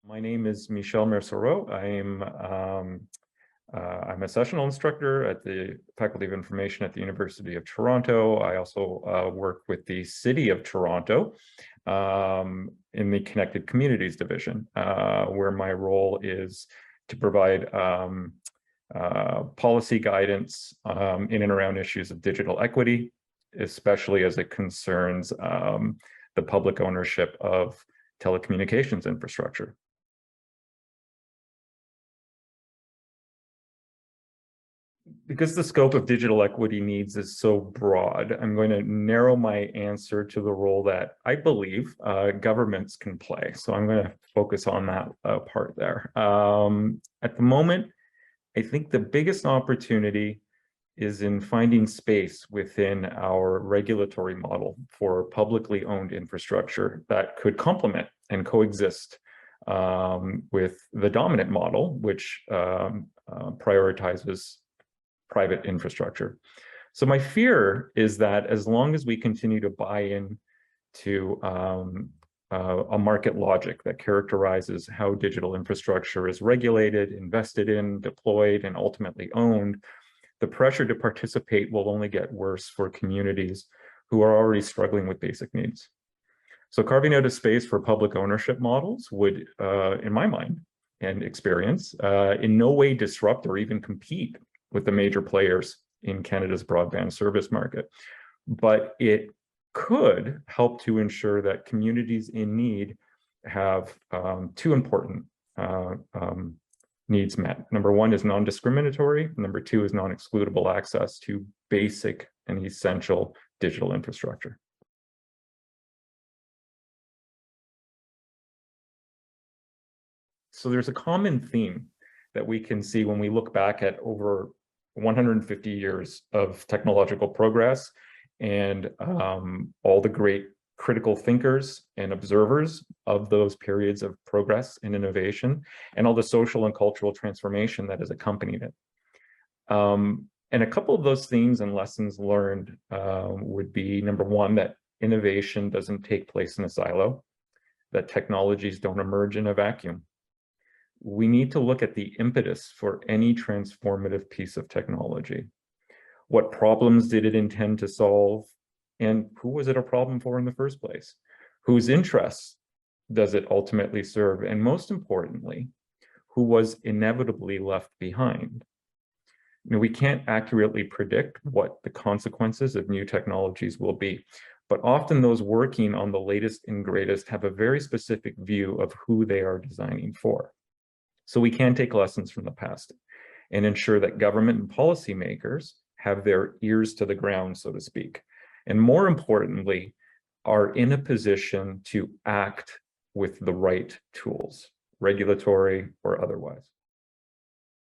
My name is Michel Mersereau. I'm a sessional instructor at the Faculty of Information at the University of Toronto. I also work with the City of Toronto in the Connected Communities Division, where my role is to provide policy guidance in and around issues of digital equity, especially as it concerns the public ownership of telecommunications infrastructure. Because the scope of digital equity needs is so broad, I'm going to narrow my answer to the role that I believe governments can play. So I'm going to focus on that part there. At the moment, I think the biggest opportunity is in finding space within our regulatory model for publicly owned infrastructure that could complement and coexist with the dominant model, which prioritizes private infrastructure. So my fear is that as long as we continue to buy in to a market logic that characterizes how digital infrastructure is regulated, invested in, deployed, and ultimately owned, the pressure to participate will only get worse for communities who are already struggling with basic needs. So carving out a space for public ownership models would, in my mind and experience, in no way disrupt or even compete with the major players in Canada's broadband service market. But it could help to ensure that communities in need have two important needs met. Number one is non-discriminatory. Number two is non-excludable access to basic and essential digital infrastructure. So there's a common theme that we can see when we look back at over 150 years of technological progress and all the great critical thinkers and observers of those periods of progress and innovation, and all the social and cultural transformation that has accompanied it. And a couple of those themes and lessons learned would be, number one, that innovation doesn't take place in a silo, that technologies don't emerge in a vacuum. We need to look at the impetus for any transformative piece of technology. What problems did it intend to solve? And who was it a problem for in the first place? Whose interests does it ultimately serve? And most importantly, who was inevitably left behind? You know, we can't accurately predict what the consequences of new technologies will be, but often those working on the latest and greatest have a very specific view of who they are designing for. So we can take lessons from the past and ensure that government and policymakers have their ears to the ground, so to speak, and more importantly, are in a position to act with the right tools, regulatory or otherwise.